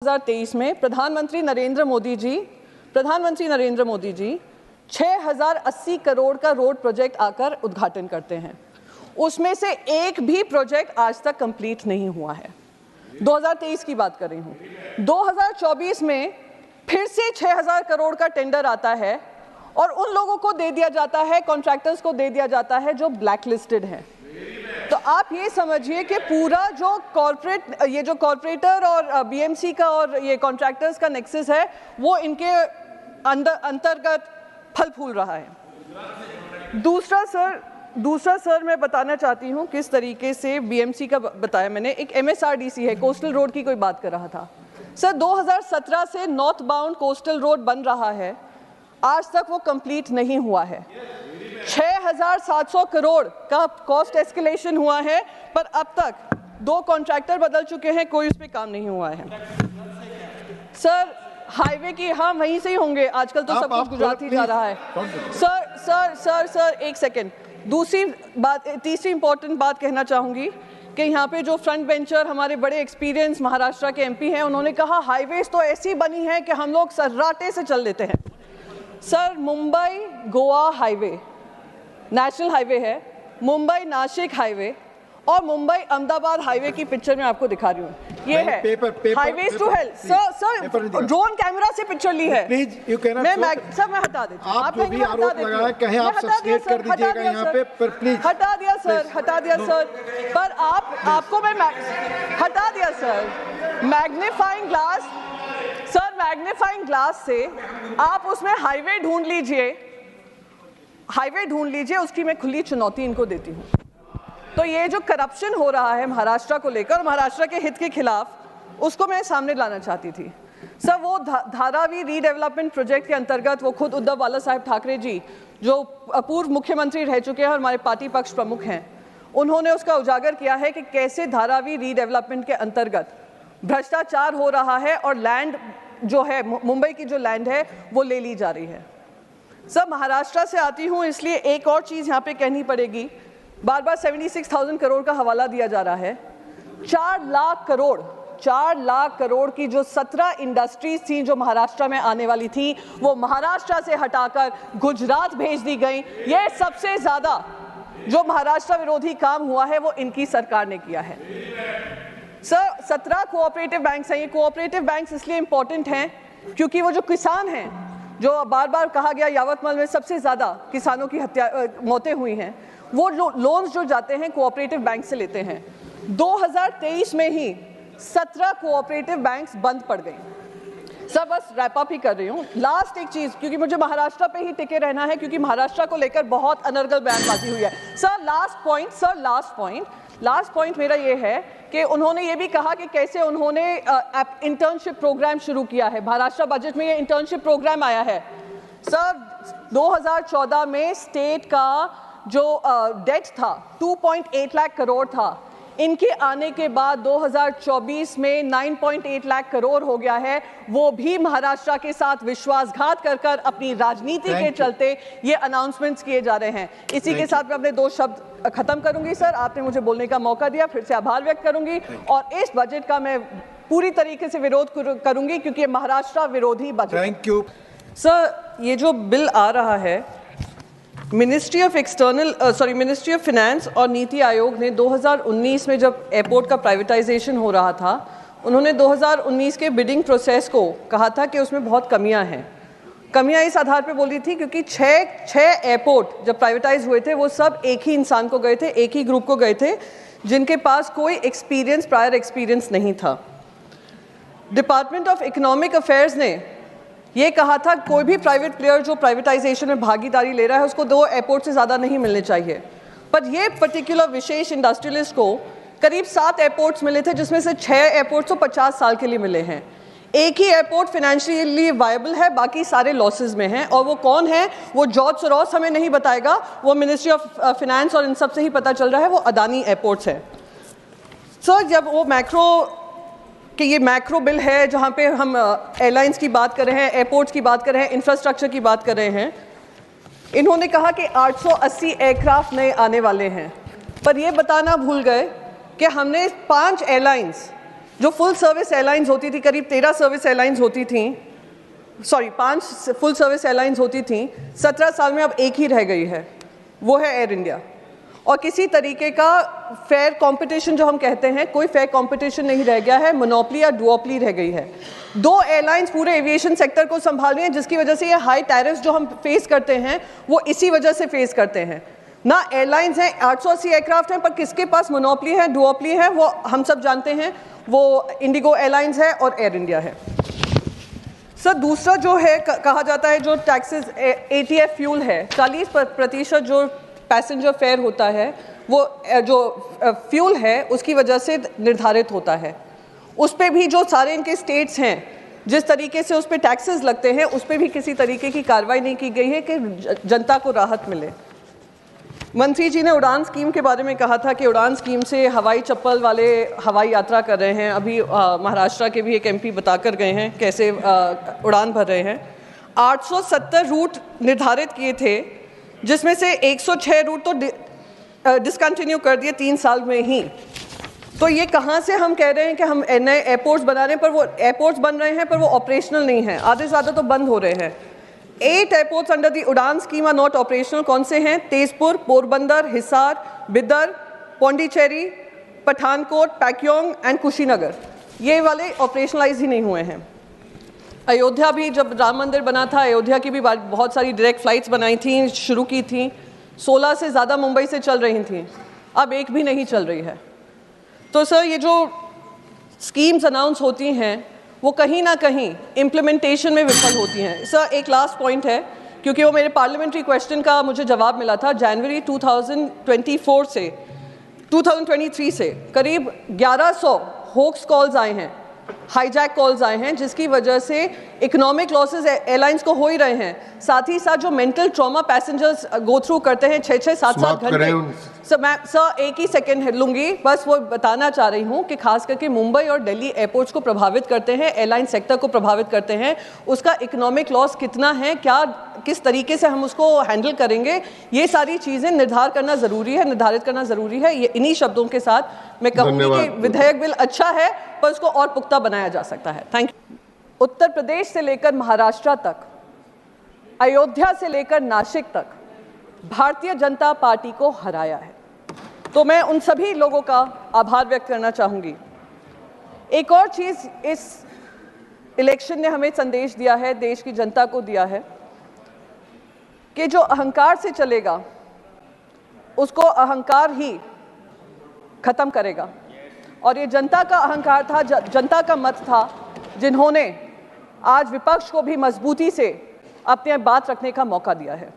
2023 में प्रधानमंत्री नरेंद्र मोदी जी 6080 करोड़ का रोड प्रोजेक्ट आकर उद्घाटन करते हैं। उसमें से एक भी प्रोजेक्ट आज तक कंप्लीट नहीं हुआ है। 2023 की बात कर रही हूँ। 2024 में फिर से 6000 करोड़ का टेंडर आता है और उन लोगों को दे दिया जाता है, कॉन्ट्रैक्टर्स को दे दिया जाता है जो ब्लैक लिस्टेड हैं। तो आप ये समझिए कि पूरा जो कॉर्पोरेटर और बीएमसी का और ये कॉन्ट्रैक्टर्स का नेक्सस है वो इनके अंतर्गत फल फूल रहा है। दूसरा सर मैं बताना चाहती हूँ किस तरीके से बीएमसी का बताया मैंने। एक एमएसआरडीसी है, कोस्टल रोड की कोई बात कर रहा था सर। 2017 से नॉर्थ बाउंड कोस्टल रोड बन रहा है, आज तक वो कंप्लीट नहीं हुआ है। 6700 करोड़ का कॉस्ट एस्केलेशन हुआ है, पर अब तक 2 कॉन्ट्रैक्टर बदल चुके हैं, कोई उस पर काम नहीं हुआ है। सर हाईवे की हम वहीं से ही होंगे, आजकल तो सब कुछ गुजरात ही जा रहा है। सर एक सेकेंड। तीसरी इंपॉर्टेंट बात कहना चाहूँगी कि यहाँ पे जो फ्रंट बेंचर हमारे बड़े एक्सपीरियंस महाराष्ट्र के एमपी हैं, उन्होंने कहा हाईवेज तो ऐसी बनी है कि हम लोग सर्राटे से चल देते हैं। Sir Mumbai Goa highway national highway है, मुंबई नासिक हाईवे और मुंबई अहमदाबाद हाईवे की पिक्चर मैं आपको दिखा रही हूँ। ये है highways to health. Sir drone camera से पिक्चर ली है। प्लीज यू कैन मैं हटा देती हूँ। आप जो भी आरोप लगाए कहीं आप सब्सटेट कर दीजिएगा यहाँ पे, पर प्लीज हटा दिया सर। पर आपको मैं हटा दिया सर। मैग्नीफाइंग ग्लास से आप उसमें हाईवे ढूंढ लीजिए, उसकी मैं खुली चुनौती इनको देती हूँ। तो ये जो करप्शन हो रहा है महाराष्ट्र को लेकर, महाराष्ट्र के हित के खिलाफ, उसको मैं सामने लाना चाहती थी। सर वो धारावी रीडेवलपमेंट प्रोजेक्ट के अंतर्गत वो खुद उद्धव बाला साहेब ठाकरे जी जो पूर्व मुख्यमंत्री रह चुके हैं और हमारे पार्टी पक्ष प्रमुख हैं, उन्होंने उसका उजागर किया है कि कैसे धारावी रीडेवलपमेंट के अंतर्गत भ्रष्टाचार हो रहा है और लैंड जो है मुंबई की जो लैंड है वो ले ली जा रही है। सर महाराष्ट्र से आती हूँ इसलिए एक और चीज़ यहाँ पे कहनी पड़ेगी। बार बार 76,000 करोड़ का हवाला दिया जा रहा है। 4 लाख करोड़ की जो 17 इंडस्ट्रीज थी जो महाराष्ट्र में आने वाली थी, वो महाराष्ट्र से हटाकर गुजरात भेज दी गई। ये सबसे ज़्यादा जो महाराष्ट्र विरोधी काम हुआ है वो इनकी सरकार ने किया है। सर 17 कोऑपरेटिव बैंक्स हैं। ये कोऑपरेटिव बैंक्स इसलिए इंपॉर्टेंट हैं क्योंकि वो जो किसान हैं, जो बार बार कहा गया यावतमल में सबसे ज़्यादा किसानों की मौतें हुई हैं, वो लोन्स जो जाते हैं कोऑपरेटिव बैंक से लेते हैं। 2023 में ही 17 कोऑपरेटिव बैंक्स बंद पड़ गई। सर बस रैप अप ही कर रही हूँ। लास्ट एक चीज़, क्योंकि मुझे महाराष्ट्र पे ही टिके रहना है, क्योंकि महाराष्ट्र को लेकर बहुत अनर्गल बयानबाजी हुई है। सर लास्ट पॉइंट मेरा ये है कि उन्होंने ये भी कहा कि कैसे उन्होंने इंटर्नशिप प्रोग्राम शुरू किया है। महाराष्ट्र बजट में ये इंटर्नशिप प्रोग्राम आया है। सर 2014 में स्टेट का जो डेट था 2.8 लाख करोड़ था, इनके आने के बाद 2024 में 9.8 लाख करोड़ हो गया है। वो भी महाराष्ट्र के साथ विश्वासघात कर अपनी राजनीति के चलते ये अनाउंसमेंट्स किए जा रहे हैं। इसी के साथ मैं अपने 2 शब्द खत्म करूंगी। सर आपने मुझे बोलने का मौका दिया, फिर से आभार व्यक्त करूंगी और इस बजट का मैं पूरी तरीके से विरोध करूंगी क्योंकि ये महाराष्ट्र विरोधी बजट। Thank you sir. ये जो बिल आ रहा है, मिनिस्ट्री ऑफ फिनेंस और नीति आयोग ने 2019 में जब एयरपोर्ट का प्राइवेटाइजेशन हो रहा था, उन्होंने 2019 के बिडिंग प्रोसेस को कहा था कि उसमें बहुत कमियां हैं। कमियां इस आधार पे बोली थी क्योंकि 6 एयरपोर्ट जब प्राइवेटाइज हुए थे वो सब एक ही इंसान को गए थे, एक ही ग्रुप को गए थे, जिनके पास कोई प्रायर एक्सपीरियंस नहीं था। डिपार्टमेंट ऑफ इकोनॉमिक अफेयर्स ने ये कहा था कोई भी प्राइवेट प्लेयर जो प्राइवेटाइजेशन में भागीदारी ले रहा है उसको 2 एयरपोर्ट से ज़्यादा नहीं मिलने चाहिए। पर ये पर्टिकुलर विशेष इंडस्ट्रियलिस्ट को करीब 7 एयरपोर्ट्स मिले थे, जिसमें से 6 एयरपोर्ट्स तो 50 साल के लिए मिले हैं। एक ही एयरपोर्ट फाइनेंशियली वायबल है, बाकी सारे लॉसेज में हैं। और वो कौन है, वो जॉर्ज सोरोस हमें नहीं बताएगा, वो मिनिस्ट्री ऑफ फिनेंस और इन सब से ही पता चल रहा है, वो अदानी एयरपोर्ट्स है। सर जब वो ये मैक्रो बिल है जहाँ पे हम एयरलाइंस की बात कर रहे हैं, एयरपोर्ट्स की बात कर रहे हैं, इंफ्रास्ट्रक्चर की बात कर रहे हैं, इन्होंने कहा कि 880 एयरक्राफ्ट नए आने वाले हैं, पर ये बताना भूल गए कि हमने 5 एयरलाइंस जो फुल सर्विस एयरलाइंस होती थी, करीब 13 सर्विस एयरलाइंस होती थी, 5 फुल सर्विस एयरलाइंस होती थी, 17 साल में अब एक ही रह गई है, वो है एयर इंडिया। और किसी तरीके का फेयर कंपटीशन जो हम कहते हैं, कोई फेयर कंपटीशन नहीं रह गया है, मोनोपोली या डुओपोली रह गई है। 2 एयरलाइंस पूरे एविएशन सेक्टर को संभाल रही हैं, जिसकी वजह से ये हाई टैरिफ्स जो हम फेस करते हैं वो इसी वजह से फेस करते हैं। ना एयरलाइंस हैं, 880 एयरक्राफ्ट हैं, पर किसके पास मोनोपोली है, डुओपोली है, वो हम सब जानते हैं, वो इंडिगो एयरलाइंस है और एयर इंडिया है। सर दूसरा जो है कहा जाता है जो टैक्सेस ATF फ्यूल है, 40% जो पैसेंजर फेयर होता है वो जो फ्यूल है उसकी वजह से निर्धारित होता है। उस पर भी जो सारे इनके स्टेट्स हैं जिस तरीके से उस पर टैक्सेस लगते हैं उस पर भी किसी तरीके की कार्रवाई नहीं की गई है कि जनता को राहत मिले। मंत्री जी ने उड़ान स्कीम के बारे में कहा था कि उड़ान स्कीम से हवाई चप्पल वाले हवाई यात्रा कर रहे हैं। अभी महाराष्ट्र के भी एक MP बता कर गए हैं कैसे उड़ान भर रहे हैं। 870 रूट निर्धारित किए थे, जिसमें से 106 रूट तो डिसकंटिन्यू कर दिए 3 साल में ही। तो ये कहाँ से हम कह रहे हैं कि हम नए एयरपोर्ट्स बना रहे हैं, पर वो एयरपोर्ट्स बन रहे हैं पर वो ऑपरेशनल नहीं हैं, आधे से ज़्यादा तो बंद हो रहे हैं। 8 एयरपोर्ट्स अंडर दी उड़ान स्कीम आर नॉट ऑपरेशनल। कौन से हैं? तेजपुर, पोरबंदर, हिसार, बिदर, पौंडीचेरी, पठानकोट, पैक्योंग एंड कुशीनगर, ये वाले ऑपरेशनलाइज ही नहीं हुए हैं। अयोध्या भी जब राम मंदिर बना था, अयोध्या की भी बहुत सारी डायरेक्ट फ़्लाइट्स बनाई थी, शुरू की थी, 16 से ज़्यादा मुंबई से चल रही थी, अब एक भी नहीं चल रही है। तो सर ये जो स्कीम्स अनाउंस होती हैं वो कहीं ना कहीं इम्प्लीमेंटेशन में विफल होती हैं। सर एक लास्ट पॉइंट है, क्योंकि वो मेरे पार्लियामेंट्री क्वेश्चन का मुझे जवाब मिला था। जनवरी 2023 से करीब 1100 होक्स कॉल्स आए हैं, हाईजैक कॉल्स आए हैं, जिसकी वजह से इकोनॉमिक लॉसेस एयरलाइंस को हो ही रहे हैं। साथ ही साथ जो mental trauma passengers go through करते हैं 6-6, 7-7 घंटे। सर एक ही सेकंड लूंगी, बस वो बताना चाह रही हूँ कि खास करके मुंबई और दिल्ली एयरपोर्ट्स को प्रभावित करते हैं, एयरलाइन सेक्टर को प्रभावित करते हैं। उसका इकोनॉमिक लॉस कितना है, क्या किस तरीके से हम उसको हैंडल करेंगे, ये सारी चीज़ें निर्धारित करना ज़रूरी है। ये इन्हीं शब्दों के साथ मैं कहूँगी कि विधेयक बिल अच्छा है पर उसको और पुख्ता बनाया जा सकता है। Thank you. उत्तर प्रदेश से लेकर महाराष्ट्र तक, अयोध्या से लेकर नासिक तक भारतीय जनता पार्टी को हराया है, तो मैं उन सभी लोगों का आभार व्यक्त करना चाहूँगी। एक और चीज़ इस इलेक्शन ने हमें संदेश दिया है, देश की जनता को दिया है, कि जो अहंकार से चलेगा उसको अहंकार ही खत्म करेगा। और ये जनता का अहंकार था, जनता का मत था, जिन्होंने आज विपक्ष को भी मजबूती से अपनी बात रखने का मौका दिया है।